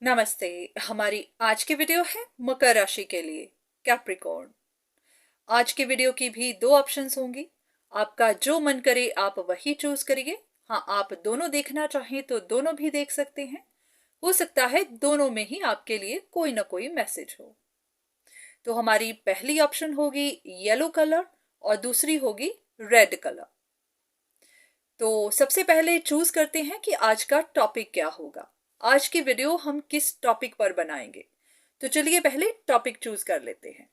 नमस्ते। हमारी आज की वीडियो है मकर राशि के लिए, कैप्रिकॉर्न। आज की वीडियो की भी दो ऑप्शंस होंगी। आपका जो मन करे आप वही चूज करिए। हाँ, आप दोनों देखना चाहें तो दोनों भी देख सकते हैं। हो सकता है दोनों में ही आपके लिए कोई ना कोई मैसेज हो। तो हमारी पहली ऑप्शन होगी येलो कलर और दूसरी होगी रेड कलर। तो सबसे पहले चूज करते हैं कि आज का टॉपिक क्या होगा। आज की वीडियो हम किस टॉपिक पर बनाएंगे। तो चलिए पहले टॉपिक चूज कर लेते हैं।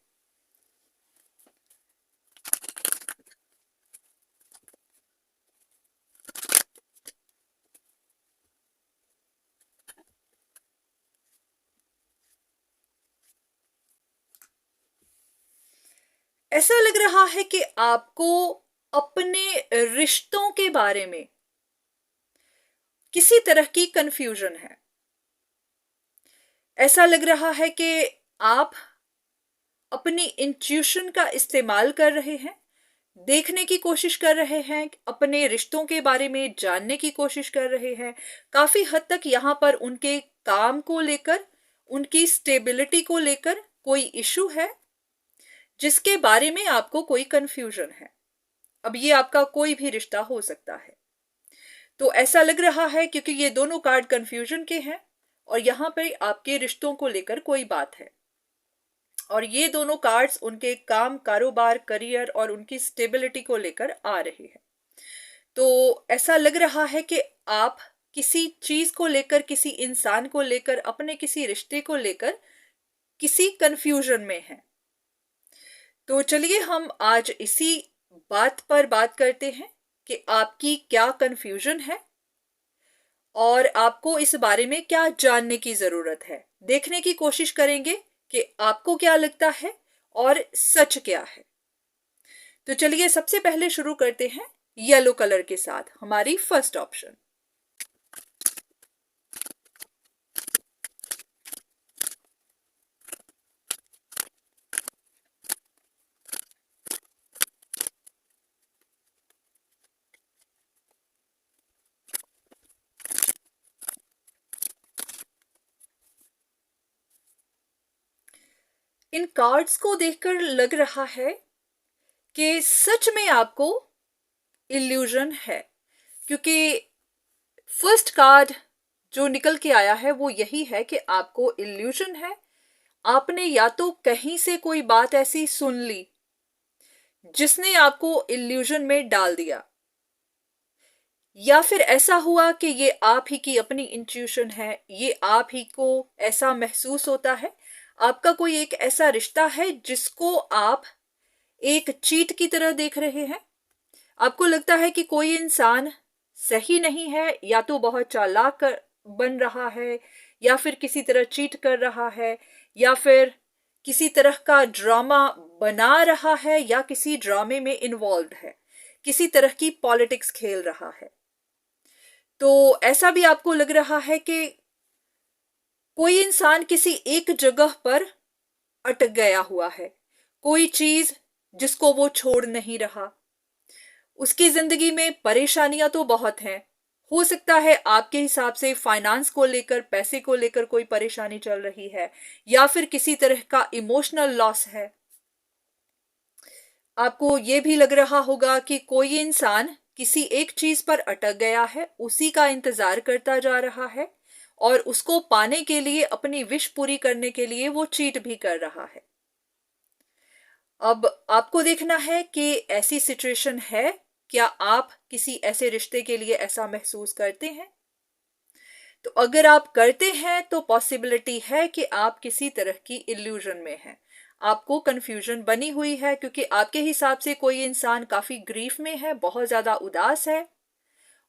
ऐसा लग रहा है कि आपको अपने रिश्तों के बारे में किसी तरह की कंफ्यूजन है। ऐसा लग रहा है कि आप अपनी इंट्यूशन का इस्तेमाल कर रहे हैं, देखने की कोशिश कर रहे हैं, अपने रिश्तों के बारे में जानने की कोशिश कर रहे हैं। काफी हद तक यहाँ पर उनके काम को लेकर, उनकी स्टेबिलिटी को लेकर कोई इशू है जिसके बारे में आपको कोई कंफ्यूजन है। अब ये आपका कोई भी रिश्ता हो सकता है। तो ऐसा लग रहा है क्योंकि ये दोनों कार्ड कंफ्यूजन के हैं और यहाँ पे आपके रिश्तों को लेकर कोई बात है। और ये दोनों कार्ड्स उनके काम, कारोबार, करियर और उनकी स्टेबिलिटी को लेकर आ रहे हैं। तो ऐसा लग रहा है कि आप किसी चीज को लेकर, किसी इंसान को लेकर, अपने किसी रिश्ते को लेकर किसी कंफ्यूजन में हैं। तो चलिए हम आज इसी बात पर बात करते हैं कि आपकी क्या कंफ्यूजन है और आपको इस बारे में क्या जानने की जरूरत है। देखने की कोशिश करेंगे कि आपको क्या लगता है और सच क्या है। तो चलिए सबसे पहले शुरू करते हैं येलो कलर के साथ, हमारी फर्स्ट ऑप्शन। इन कार्ड्स को देखकर लग रहा है कि सच में आपको इल्यूजन है, क्योंकि फर्स्ट कार्ड जो निकल के आया है वो यही है कि आपको इल्यूजन है। आपने या तो कहीं से कोई बात ऐसी सुन ली जिसने आपको इल्यूजन में डाल दिया, या फिर ऐसा हुआ कि ये आप ही की अपनी इंट्यूशन है, ये आप ही को ऐसा महसूस होता है। आपका कोई एक ऐसा रिश्ता है जिसको आप एक चीट की तरह देख रहे हैं। आपको लगता है कि कोई इंसान सही नहीं है, या तो बहुत चालाक बन रहा है, या फिर किसी तरह चीट कर रहा है, या फिर किसी तरह का ड्रामा बना रहा है, या किसी ड्रामे में इन्वॉल्व है, किसी तरह की पॉलिटिक्स खेल रहा है। तो ऐसा भी आपको लग रहा है कि कोई इंसान किसी एक जगह पर अटक गया हुआ है, कोई चीज जिसको वो छोड़ नहीं रहा। उसकी जिंदगी में परेशानियां तो बहुत हैं। हो सकता है आपके हिसाब से फाइनेंस को लेकर, पैसे को लेकर कोई परेशानी चल रही है, या फिर किसी तरह का इमोशनल लॉस है। आपको ये भी लग रहा होगा कि कोई इंसान किसी एक चीज पर अटक गया है, उसी का इंतजार करता जा रहा है, और उसको पाने के लिए, अपनी विश पूरी करने के लिए वो चीट भी कर रहा है। अब आपको देखना है कि ऐसी सिचुएशन है, क्या आप किसी ऐसे रिश्ते के लिए ऐसा महसूस करते हैं। तो अगर आप करते हैं तो पॉसिबिलिटी है कि आप किसी तरह की इल्यूजन में हैं। आपको कंफ्यूजन बनी हुई है क्योंकि आपके हिसाब से कोई इंसान काफी ग्रीफ में है, बहुत ज्यादा उदास है,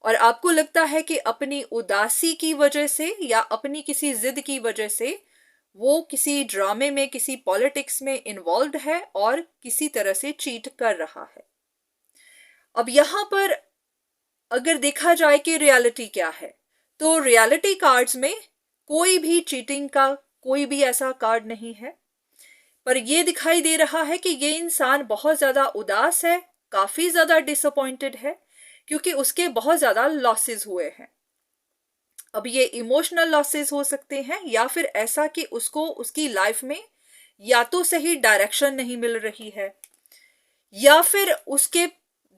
और आपको लगता है कि अपनी उदासी की वजह से या अपनी किसी जिद की वजह से वो किसी ड्रामे में, किसी पॉलिटिक्स में इन्वॉल्व है और किसी तरह से चीट कर रहा है। अब यहां पर अगर देखा जाए कि रियलिटी क्या है, तो रियलिटी कार्ड्स में कोई भी चीटिंग का कोई भी ऐसा कार्ड नहीं है। पर यह दिखाई दे रहा है कि ये इंसान बहुत ज्यादा उदास है, काफी ज्यादा डिसअपॉइंटेड है, क्योंकि उसके बहुत ज्यादा लॉसेस हुए हैं। अब ये इमोशनल लॉसेस हो सकते हैं, या फिर ऐसा कि उसको उसकी लाइफ में या तो सही डायरेक्शन नहीं मिल रही है, या फिर उसके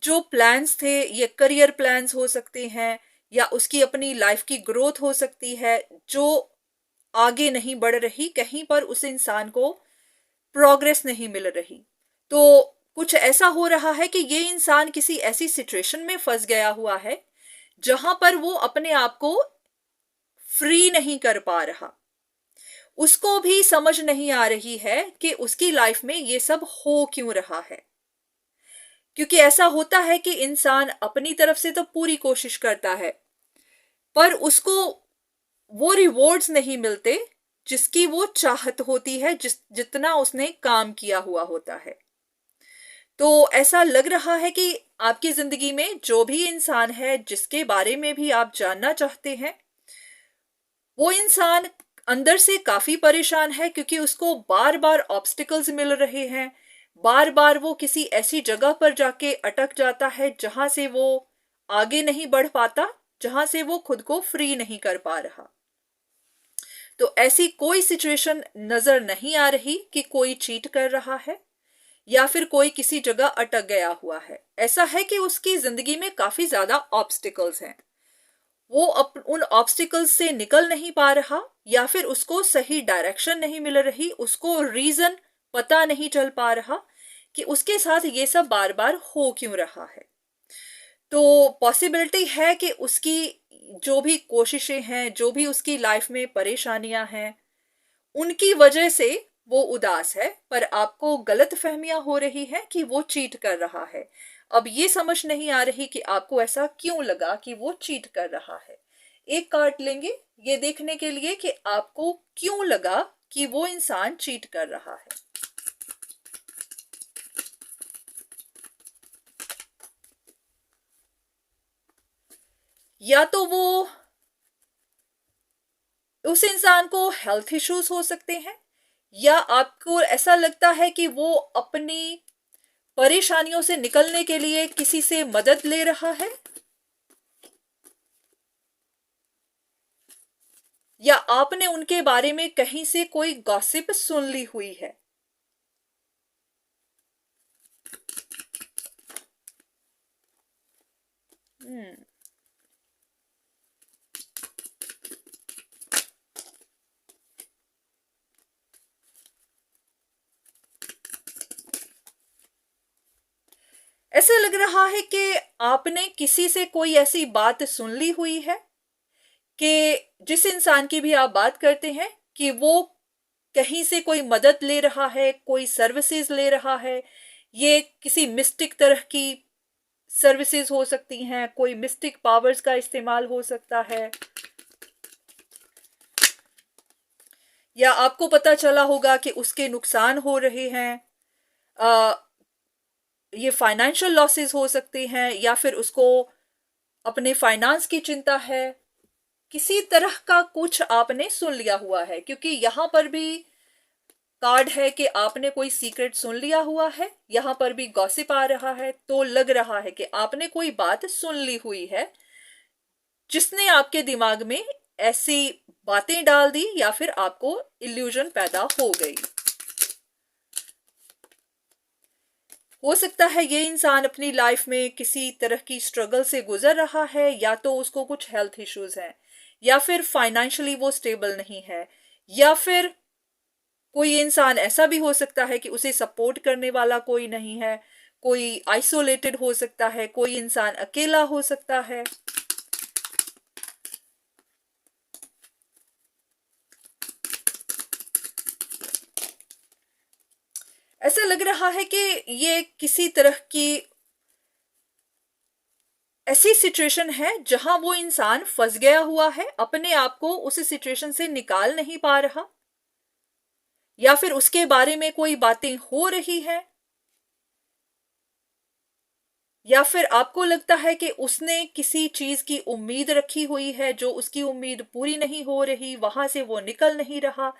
जो प्लान्स थे, ये करियर प्लान्स हो सकते हैं, या उसकी अपनी लाइफ की ग्रोथ हो सकती है जो आगे नहीं बढ़ रही, कहीं पर उस इंसान को प्रोग्रेस नहीं मिल रही। तो कुछ ऐसा हो रहा है कि ये इंसान किसी ऐसी सिचुएशन में फंस गया हुआ है जहां पर वो अपने आप को फ्री नहीं कर पा रहा। उसको भी समझ नहीं आ रही है कि उसकी लाइफ में ये सब हो क्यों रहा है। क्योंकि ऐसा होता है कि इंसान अपनी तरफ से तो पूरी कोशिश करता है, पर उसको वो रिवॉर्ड्स नहीं मिलते जिसकी वो चाहत होती है, जितना उसने काम किया हुआ होता है। तो ऐसा लग रहा है कि आपकी जिंदगी में जो भी इंसान है जिसके बारे में भी आप जानना चाहते हैं, वो इंसान अंदर से काफी परेशान है, क्योंकि उसको बार बार ऑब्स्टिकल्स मिल रहे हैं। बार बार वो किसी ऐसी जगह पर जाके अटक जाता है जहां से वो आगे नहीं बढ़ पाता, जहां से वो खुद को फ्री नहीं कर पा रहा। तो ऐसी कोई सिचुएशन नजर नहीं आ रही कि कोई चीट कर रहा है या फिर कोई किसी जगह अटक गया हुआ है। ऐसा है कि उसकी जिंदगी में काफी ज्यादा ऑब्स्टिकल्स हैं, वो उन ऑब्स्टिकल्स से निकल नहीं पा रहा, या फिर उसको सही डायरेक्शन नहीं मिल रही, उसको रीजन पता नहीं चल पा रहा कि उसके साथ ये सब बार बार हो क्यों रहा है। तो पॉसिबिलिटी है कि उसकी जो भी कोशिशें हैं, जो भी उसकी लाइफ में परेशानियां हैं, उनकी वजह से वो उदास है, पर आपको गलत फहमियां हो रही हैं कि वो चीट कर रहा है। अब ये समझ नहीं आ रही कि आपको ऐसा क्यों लगा कि वो चीट कर रहा है। एक कार्ड लेंगे ये देखने के लिए कि आपको क्यों लगा कि वो इंसान चीट कर रहा है। या तो वो उस इंसान को हेल्थ इश्यूज हो सकते हैं, या आपको ऐसा लगता है कि वो अपनी परेशानियों से निकलने के लिए किसी से मदद ले रहा है, या आपने उनके बारे में कहीं से कोई गॉसिप सुन ली हुई है। ऐसा लग रहा है कि आपने किसी से कोई ऐसी बात सुन ली हुई है कि जिस इंसान की भी आप बात करते हैं कि वो कहीं से कोई मदद ले रहा है, कोई सर्विसेज ले रहा है। ये किसी मिस्टिक तरह की सर्विसेज हो सकती हैं, कोई मिस्टिक पावर्स का इस्तेमाल हो सकता है, या आपको पता चला होगा कि उसके नुकसान हो रहे हैं। ये फाइनेंशियल लॉसेस हो सकते हैं, या फिर उसको अपने फाइनेंस की चिंता है। किसी तरह का कुछ आपने सुन लिया हुआ है, क्योंकि यहां पर भी कार्ड है कि आपने कोई सीक्रेट सुन लिया हुआ है, यहां पर भी गॉसिप आ रहा है। तो लग रहा है कि आपने कोई बात सुन ली हुई है जिसने आपके दिमाग में ऐसी बातें डाल दी, या फिर आपको इल्यूजन पैदा हो गई। हो सकता है ये इंसान अपनी लाइफ में किसी तरह की स्ट्रगल से गुजर रहा है, या तो उसको कुछ हेल्थ इश्यूज हैं, या फिर फाइनेंशियली वो स्टेबल नहीं है, या फिर कोई इंसान ऐसा भी हो सकता है कि उसे सपोर्ट करने वाला कोई नहीं है, कोई आइसोलेटेड हो सकता है, कोई इंसान अकेला हो सकता है। ऐसा लग रहा है कि ये किसी तरह की ऐसी सिचुएशन है जहां वो इंसान फंस गया हुआ है, अपने आप को उस सिचुएशन से निकाल नहीं पा रहा, या फिर उसके बारे में कोई बातें हो रही हैं, या फिर आपको लगता है कि उसने किसी चीज की उम्मीद रखी हुई है, जो उसकी उम्मीद पूरी नहीं हो रही, वहां से वो निकल नहीं रहा।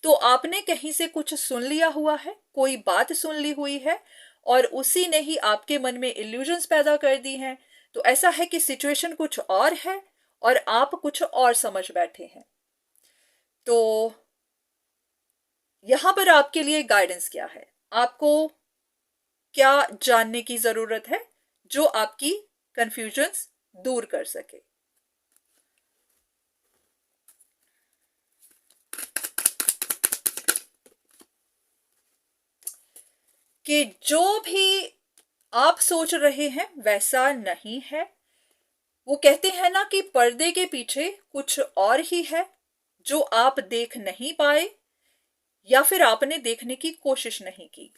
तो आपने कहीं से कुछ सुन लिया हुआ है, कोई बात सुन ली हुई है, और उसी ने ही आपके मन में इल्यूजन्स पैदा कर दी हैं। तो ऐसा है कि सिचुएशन कुछ और है, और आप कुछ और समझ बैठे हैं। तो यहां पर आपके लिए गाइडेंस क्या है, आपको क्या जानने की जरूरत है जो आपकी कंफ्यूजन्स दूर कर सके। कि जो भी आप सोच रहे हैं वैसा नहीं है। वो कहते हैं ना कि पर्दे के पीछे कुछ और ही है जो आप देख नहीं पाए या फिर आपने देखने की कोशिश नहीं की।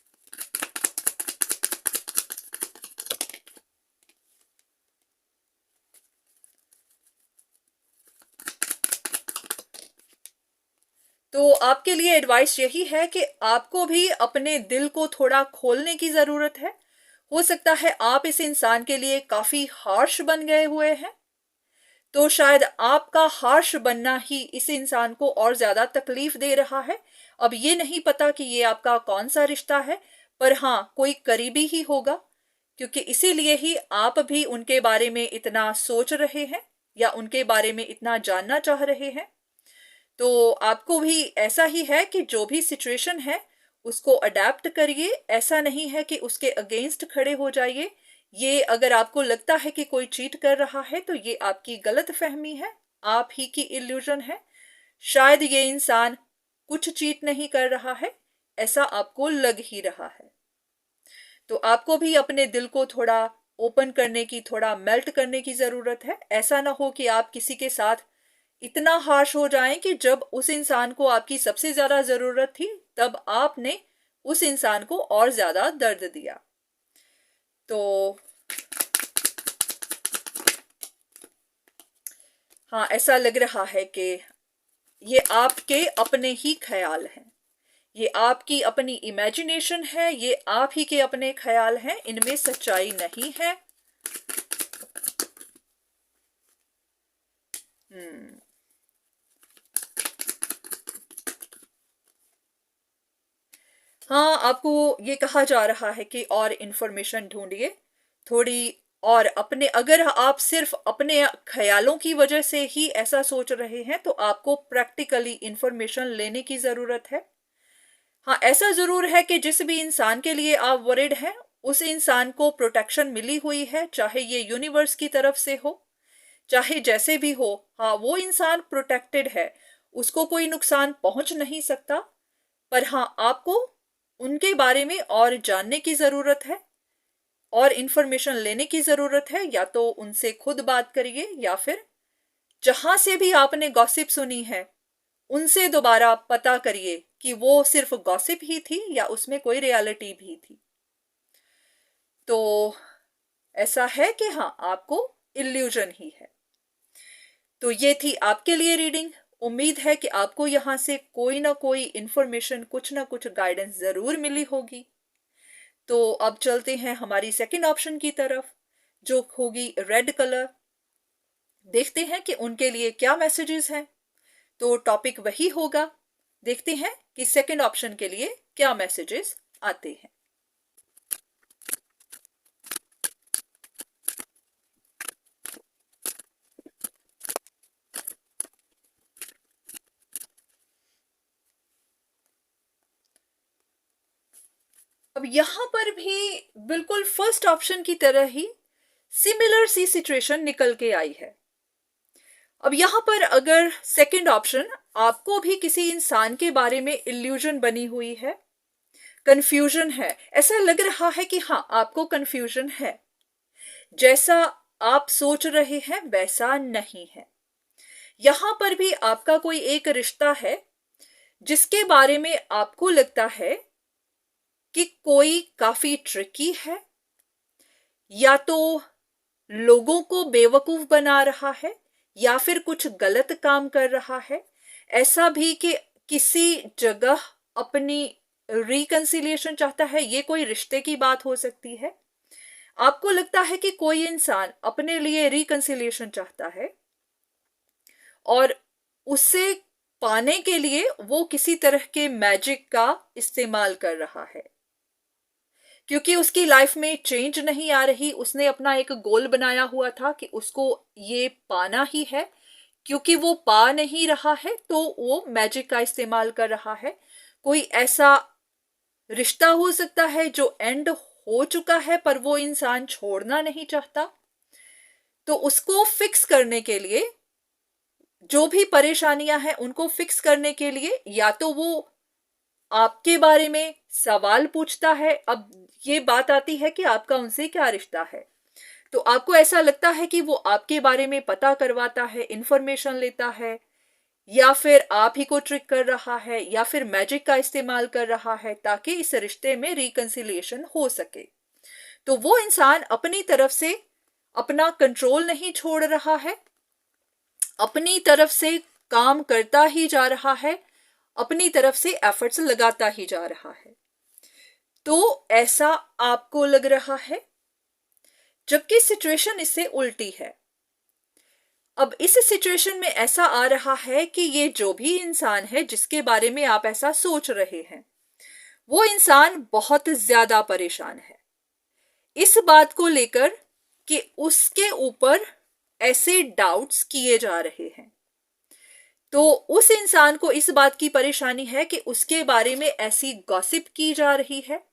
तो आपके लिए एडवाइस यही है कि आपको भी अपने दिल को थोड़ा खोलने की जरूरत है। हो सकता है आप इस इंसान के लिए काफी हार्श बन गए हुए हैं, तो शायद आपका हार्श बनना ही इस इंसान को और ज्यादा तकलीफ दे रहा है। अब ये नहीं पता कि ये आपका कौन सा रिश्ता है, पर हाँ कोई करीबी ही होगा, क्योंकि इसीलिए ही आप भी उनके बारे में इतना सोच रहे हैं या उनके बारे में इतना जानना चाह रहे हैं। तो आपको भी ऐसा ही है कि जो भी सिचुएशन है उसको अडेप्ट करिए, ऐसा नहीं है कि उसके अगेंस्ट खड़े हो जाइए। ये अगर आपको लगता है कि कोई चीट कर रहा है तो ये आपकी गलत फहमी है, आप ही की इल्यूजन है। शायद ये इंसान कुछ चीट नहीं कर रहा है, ऐसा आपको लग ही रहा है। तो आपको भी अपने दिल को थोड़ा ओपन करने की, थोड़ा मेल्ट करने की जरूरत है। ऐसा ना हो कि आप किसी के साथ इतना हार्श हो जाएं कि जब उस इंसान को आपकी सबसे ज्यादा जरूरत थी तब आपने उस इंसान को और ज्यादा दर्द दिया। तो हाँ, ऐसा लग रहा है कि ये आपके अपने ही ख्याल हैं, ये आपकी अपनी इमेजिनेशन है, ये आप ही के अपने ख्याल हैं, इनमें सच्चाई नहीं है। हाँ, आपको ये कहा जा रहा है कि और इंफॉर्मेशन ढूंढिए थोड़ी, और अपने, अगर आप सिर्फ अपने ख्यालों की वजह से ही ऐसा सोच रहे हैं तो आपको प्रैक्टिकली इंफॉर्मेशन लेने की जरूरत है। हाँ, ऐसा जरूर है कि जिस भी इंसान के लिए आप वरिड हैं उस इंसान को प्रोटेक्शन मिली हुई है, चाहे ये यूनिवर्स की तरफ से हो, चाहे जैसे भी हो। हाँ, वो इंसान प्रोटेक्टेड है, उसको कोई नुकसान पहुंच नहीं सकता। पर हाँ, आपको उनके बारे में और जानने की जरूरत है और इंफॉर्मेशन लेने की जरूरत है। या तो उनसे खुद बात करिए या फिर जहां से भी आपने गॉसिप सुनी है उनसे दोबारा पता करिए कि वो सिर्फ गॉसिप ही थी या उसमें कोई रियलिटी भी थी। तो ऐसा है कि हाँ, आपको इल्यूजन ही है। तो ये थी आपके लिए रीडिंग। उम्मीद है कि आपको यहां से कोई ना कोई इंफॉर्मेशन, कुछ ना कुछ गाइडेंस जरूर मिली होगी। तो अब चलते हैं हमारी सेकंड ऑप्शन की तरफ, जो होगी रेड कलर। देखते हैं कि उनके लिए क्या मैसेजेस हैं। तो टॉपिक वही होगा, देखते हैं कि सेकंड ऑप्शन के लिए क्या मैसेजेस आते हैं। अब यहां पर भी बिल्कुल फर्स्ट ऑप्शन की तरह ही सिमिलर सी सिचुएशन निकल के आई है। अब यहां पर अगर सेकंड ऑप्शन, आपको भी किसी इंसान के बारे में इल्यूजन बनी हुई है, कंफ्यूजन है, ऐसा लग रहा है कि हाँ आपको कंफ्यूजन है, जैसा आप सोच रहे हैं वैसा नहीं है। यहां पर भी आपका कोई एक रिश्ता है जिसके बारे में आपको लगता है कि कोई काफी ट्रिकी है, या तो लोगों को बेवकूफ बना रहा है या फिर कुछ गलत काम कर रहा है। ऐसा भी कि किसी जगह अपनी रिकंसिलिएशन चाहता है, ये कोई रिश्ते की बात हो सकती है। आपको लगता है कि कोई इंसान अपने लिए रिकंसिलिएशन चाहता है और उससे पाने के लिए वो किसी तरह के मैजिक का इस्तेमाल कर रहा है, क्योंकि उसकी लाइफ में चेंज नहीं आ रही। उसने अपना एक गोल बनाया हुआ था कि उसको ये पाना ही है, क्योंकि वो पा नहीं रहा है तो वो मैजिक का इस्तेमाल कर रहा है। कोई ऐसा रिश्ता हो सकता है जो एंड हो चुका है पर वो इंसान छोड़ना नहीं चाहता, तो उसको फिक्स करने के लिए, जो भी परेशानियां हैं उनको फिक्स करने के लिए, या तो वो आपके बारे में सवाल पूछता है। अब ये बात आती है कि आपका उनसे क्या रिश्ता है, तो आपको ऐसा लगता है कि वो आपके बारे में पता करवाता है, इंफॉर्मेशन लेता है, या फिर आप ही को ट्रिक कर रहा है, या फिर मैजिक का इस्तेमाल कर रहा है ताकि इस रिश्ते में रिकंसिलिएशन हो सके। तो वो इंसान अपनी तरफ से अपना कंट्रोल नहीं छोड़ रहा है, अपनी तरफ से काम करता ही जा रहा है, अपनी तरफ से एफर्ट्स लगाता ही जा रहा है। तो ऐसा आपको लग रहा है, जबकि सिचुएशन इससे उल्टी है। अब इस सिचुएशन में ऐसा आ रहा है कि ये जो भी इंसान है जिसके बारे में आप ऐसा सोच रहे हैं, वो इंसान बहुत ज्यादा परेशान है इस बात को लेकर कि उसके ऊपर ऐसे डाउट्स किए जा रहे हैं। तो उस इंसान को इस बात की परेशानी है कि उसके बारे में ऐसी गॉसिप की जा रही है।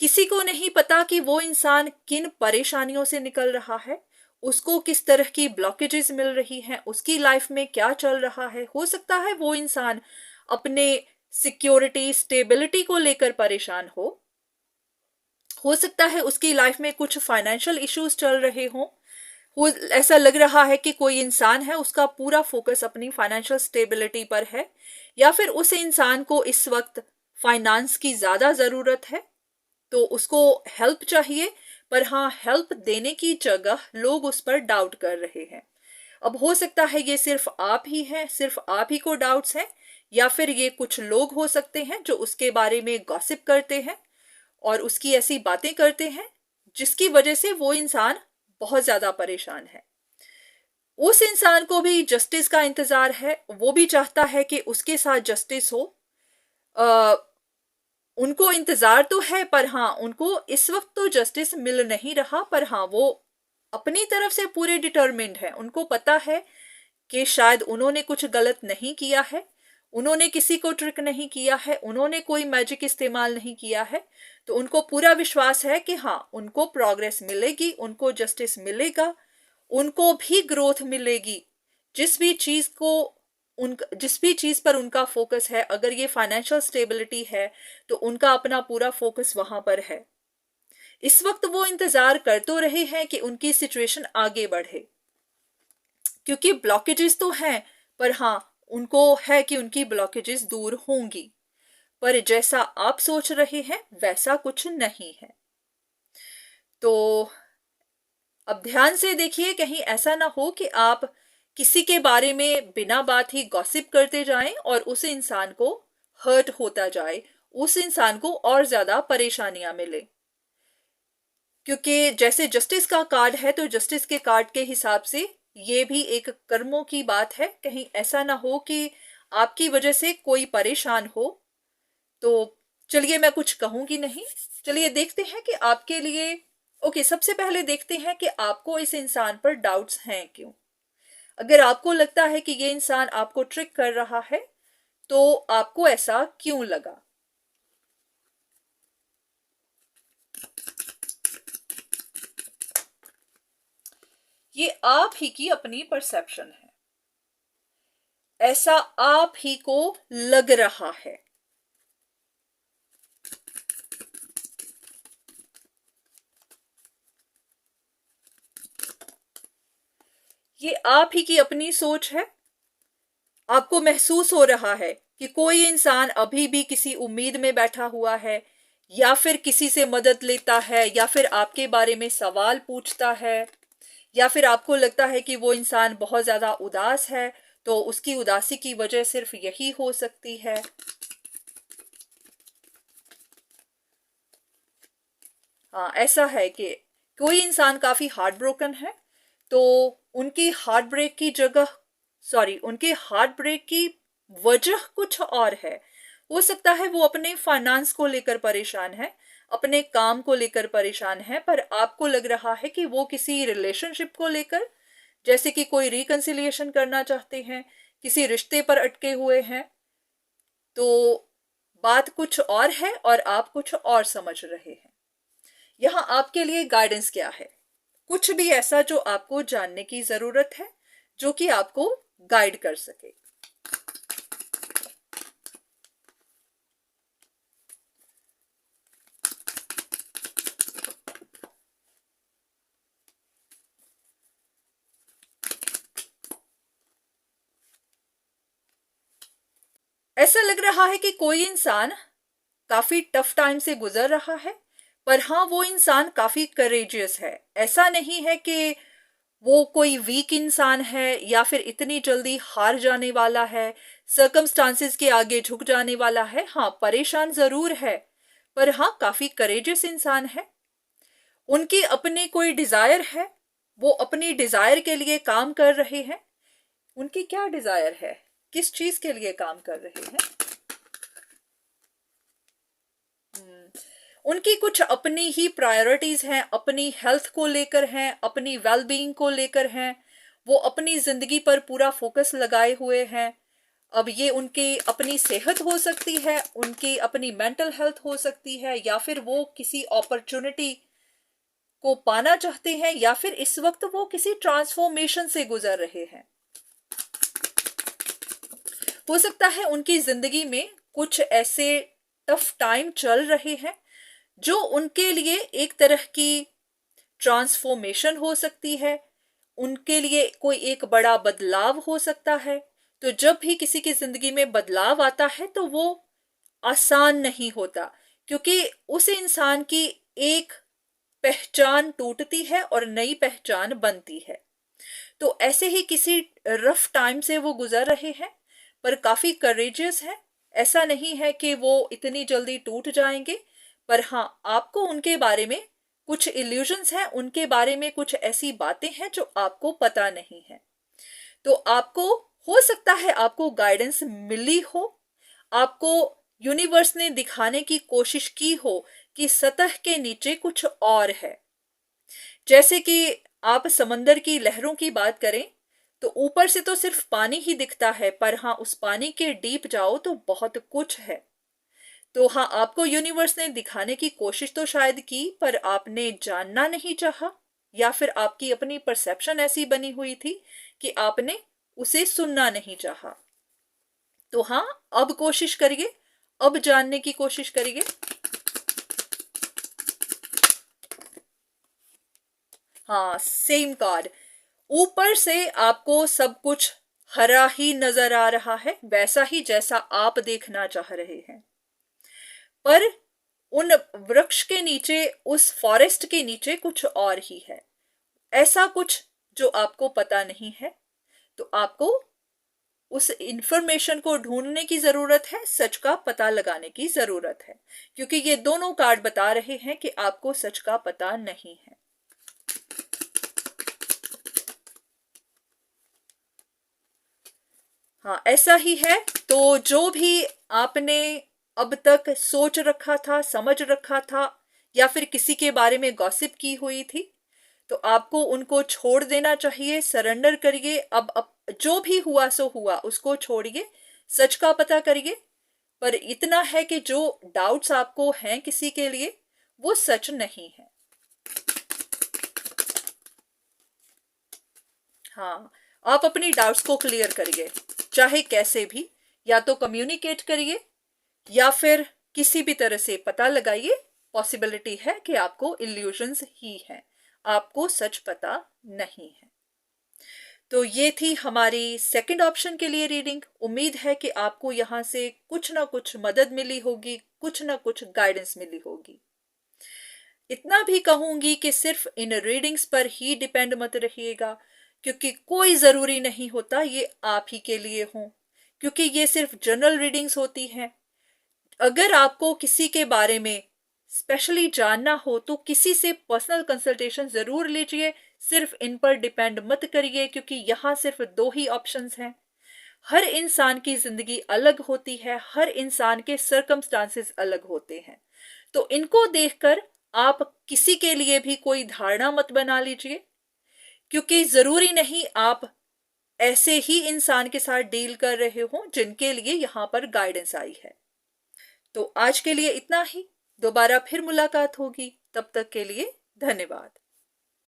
किसी को नहीं पता कि वो इंसान किन परेशानियों से निकल रहा है, उसको किस तरह की ब्लॉकेजेस मिल रही हैं, उसकी लाइफ में क्या चल रहा है। हो सकता है वो इंसान अपने सिक्योरिटी स्टेबिलिटी को लेकर परेशान हो सकता है उसकी लाइफ में कुछ फाइनेंशियल इश्यूज चल रहे हों। ऐसा लग रहा है कि कोई इंसान है उसका पूरा फोकस अपनी फाइनेंशियल स्टेबिलिटी पर है, या फिर उस इंसान को इस वक्त फाइनेंस की ज्यादा जरूरत है, तो उसको हेल्प चाहिए। पर हाँ, हेल्प देने की जगह लोग उस पर डाउट कर रहे हैं। अब हो सकता है ये सिर्फ आप ही हैं, सिर्फ आप ही को डाउट्स हैं, या फिर ये कुछ लोग हो सकते हैं जो उसके बारे में गॉसिप करते हैं और उसकी ऐसी बातें करते हैं जिसकी वजह से वो इंसान बहुत ज्यादा परेशान है। उस इंसान को भी जस्टिस का इंतजार है, वो भी चाहता है कि उसके साथ जस्टिस हो। उनको इंतजार तो है, पर हाँ, उनको इस वक्त तो जस्टिस मिल नहीं रहा, पर हाँ, वो अपनी तरफ से पूरे डिटरमिन्ड है। उनको पता है कि शायद उन्होंने कुछ गलत नहीं किया है, उन्होंने किसी को ट्रिक नहीं किया है, उन्होंने कोई मैजिक इस्तेमाल नहीं किया है। तो उनको पूरा विश्वास है कि हाँ, उनको प्रोग्रेस मिलेगी, उनको जस्टिस मिलेगा, उनको भी ग्रोथ मिलेगी। जिस भी चीज पर उनका फोकस है, अगर ये फाइनेंशियल स्टेबिलिटी है तो उनका अपना पूरा फोकस वहां पर है। इस वक्त वो इंतजार कर तो रहे हैं कि उनकी सिचुएशन आगे बढ़े, क्योंकि ब्लॉकेजेस तो हैं, पर हाँ, उनको है कि उनकी ब्लॉकेजेस दूर होंगी। पर जैसा आप सोच रहे हैं वैसा कुछ नहीं है। तो अब ध्यान से देखिए, कहीं ऐसा ना हो कि आप किसी के बारे में बिना बात ही गॉसिप करते जाएं और उस इंसान को हर्ट होता जाए, उस इंसान को और ज्यादा परेशानियां मिले। क्योंकि जैसे जस्टिस का कार्ड है, तो जस्टिस के कार्ड के हिसाब से ये भी एक कर्मों की बात है। कहीं ऐसा ना हो कि आपकी वजह से कोई परेशान हो। तो चलिए, मैं कुछ कहूंगी नहीं, चलिए देखते हैं कि आपके लिए सबसे पहले देखते हैं कि आपको इस इंसान पर डाउट्स हैं क्यों। अगर आपको लगता है कि ये इंसान आपको ट्रिक कर रहा है, तो आपको ऐसा क्यों लगा। ये आप ही की अपनी परसेप्शन है, ऐसा आप ही को लग रहा है। ये आप ही की अपनी सोच है। आपको महसूस हो रहा है कि कोई इंसान अभी भी किसी उम्मीद में बैठा हुआ है, या फिर किसी से मदद लेता है, या फिर आपके बारे में सवाल पूछता है, या फिर आपको लगता है कि वो इंसान बहुत ज्यादा उदास है, तो उसकी उदासी की वजह सिर्फ यही हो सकती है। हाँ, ऐसा है कि कोई इंसान काफी हार्ट ब्रोकन है, तो उनकी हार्ट ब्रेक की उनके हार्ट ब्रेक की वजह कुछ और है। हो सकता है वो अपने फाइनेंस को लेकर परेशान है, अपने काम को लेकर परेशान है, पर आपको लग रहा है कि वो किसी रिलेशनशिप को लेकर जैसे कि कोई रिकंसिलिएशन करना चाहते हैं, किसी रिश्ते पर अटके हुए हैं, तो बात कुछ और है और आप कुछ और समझ रहे हैं। यहाँ आपके लिए गाइडेंस क्या है? कुछ भी ऐसा जो आपको जानने की जरूरत है, जो कि आपको गाइड कर सके। ऐसा लग रहा है कि कोई इंसान काफी टफ टाइम से गुजर रहा है, पर हाँ, वो इंसान काफी करेजियस है। ऐसा नहीं है कि वो कोई वीक इंसान है या फिर इतनी जल्दी हार जाने वाला है, सर्कमस्टांसेस के आगे झुक जाने वाला है। हाँ, परेशान जरूर है, पर हाँ, काफी करेजियस इंसान है। उनकी अपनी कोई डिजायर है, वो अपनी डिजायर के लिए काम कर रहे हैं। उनकी क्या डिजायर है, किस चीज के लिए काम कर रहे हैं? उनकी कुछ अपनी ही प्रायोरिटीज हैं, अपनी हेल्थ को लेकर हैं, अपनी वेलबींग को लेकर हैं। वो अपनी जिंदगी पर पूरा फोकस लगाए हुए हैं। अब ये उनकी अपनी सेहत हो सकती है, उनकी अपनी मेंटल हेल्थ हो सकती है, या फिर वो किसी अपॉर्चुनिटी को पाना चाहते हैं, या फिर इस वक्त वो किसी ट्रांसफॉर्मेशन से गुजर रहे हैं। हो सकता है उनकी जिंदगी में कुछ ऐसे टफ टाइम चल रहे हैं जो उनके लिए एक तरह की ट्रांसफॉर्मेशन हो सकती है, उनके लिए कोई एक बड़ा बदलाव हो सकता है। तो जब भी किसी की जिंदगी में बदलाव आता है तो वो आसान नहीं होता, क्योंकि उस इंसान की एक पहचान टूटती है और नई पहचान बनती है। तो ऐसे ही किसी रफ टाइम से वो गुजर रहे हैं, पर काफी करेजियस है। ऐसा नहीं है कि वो इतनी जल्दी टूट जाएंगे, पर हाँ, आपको उनके बारे में कुछ इल्यूजन्स हैं, उनके बारे में कुछ ऐसी बातें हैं जो आपको पता नहीं है। तो आपको हो सकता है आपको गाइडेंस मिली हो, आपको यूनिवर्स ने दिखाने की कोशिश की हो कि सतह के नीचे कुछ और है। जैसे कि आप समंदर की लहरों की बात करें तो ऊपर से तो सिर्फ पानी ही दिखता है, पर हाँ, उस पानी के डीप जाओ तो बहुत कुछ है। तो हाँ, आपको यूनिवर्स ने दिखाने की कोशिश तो शायद की, पर आपने जानना नहीं चाहा, या फिर आपकी अपनी परसेप्शन ऐसी बनी हुई थी कि आपने उसे सुनना नहीं चाहा। तो हाँ, अब कोशिश करिए, अब जानने की कोशिश करिए। हाँ, सेम कार्ड। ऊपर से आपको सब कुछ हरा ही नजर आ रहा है, वैसा ही जैसा आप देखना चाह रहे हैं, पर उन वृक्ष के नीचे, उस फॉरेस्ट के नीचे कुछ और ही है, ऐसा कुछ जो आपको पता नहीं है। तो आपको उस इंफॉर्मेशन को ढूंढने की जरूरत है, सच का पता लगाने की जरूरत है, क्योंकि ये दोनों कार्ड बता रहे हैं कि आपको सच का पता नहीं है। हाँ, ऐसा ही है। तो जो भी आपने अब तक सोच रखा था, समझ रखा था, या फिर किसी के बारे में गॉसिप की हुई थी, तो आपको उनको छोड़ देना चाहिए, सरेंडर करिए। अब जो भी हुआ सो हुआ, उसको छोड़िए, सच का पता करिए। पर इतना है कि जो डाउट्स आपको हैं किसी के लिए, वो सच नहीं है। हाँ, आप अपनी डाउट्स को क्लियर करिए, चाहे कैसे भी, या तो कम्युनिकेट करिए या फिर किसी भी तरह से पता लगाइए। पॉसिबिलिटी है कि आपको इल्यूजन्स ही हैं, आपको सच पता नहीं है। तो ये थी हमारी सेकंड ऑप्शन के लिए रीडिंग। उम्मीद है कि आपको यहाँ से कुछ ना कुछ मदद मिली होगी, कुछ ना कुछ गाइडेंस मिली होगी। इतना भी कहूंगी कि सिर्फ इन रीडिंग्स पर ही डिपेंड मत रहिएगा, क्योंकि कोई जरूरी नहीं होता ये आप ही के लिए हो, क्योंकि ये सिर्फ जनरल रीडिंग्स होती हैं। अगर आपको किसी के बारे में स्पेशली जानना हो तो किसी से पर्सनल कंसल्टेशन जरूर लीजिए। सिर्फ इन पर डिपेंड मत करिए, क्योंकि यहाँ सिर्फ दो ही ऑप्शंस हैं। हर इंसान की जिंदगी अलग होती है, हर इंसान के सर्कमस्टांसेस अलग होते हैं। तो इनको देखकर आप किसी के लिए भी कोई धारणा मत बना लीजिए, क्योंकि जरूरी नहीं आप ऐसे ही इंसान के साथ डील कर रहे हो जिनके लिए यहां पर गाइडेंस आई है। तो आज के लिए इतना ही, दोबारा फिर मुलाकात होगी, तब तक के लिए धन्यवाद।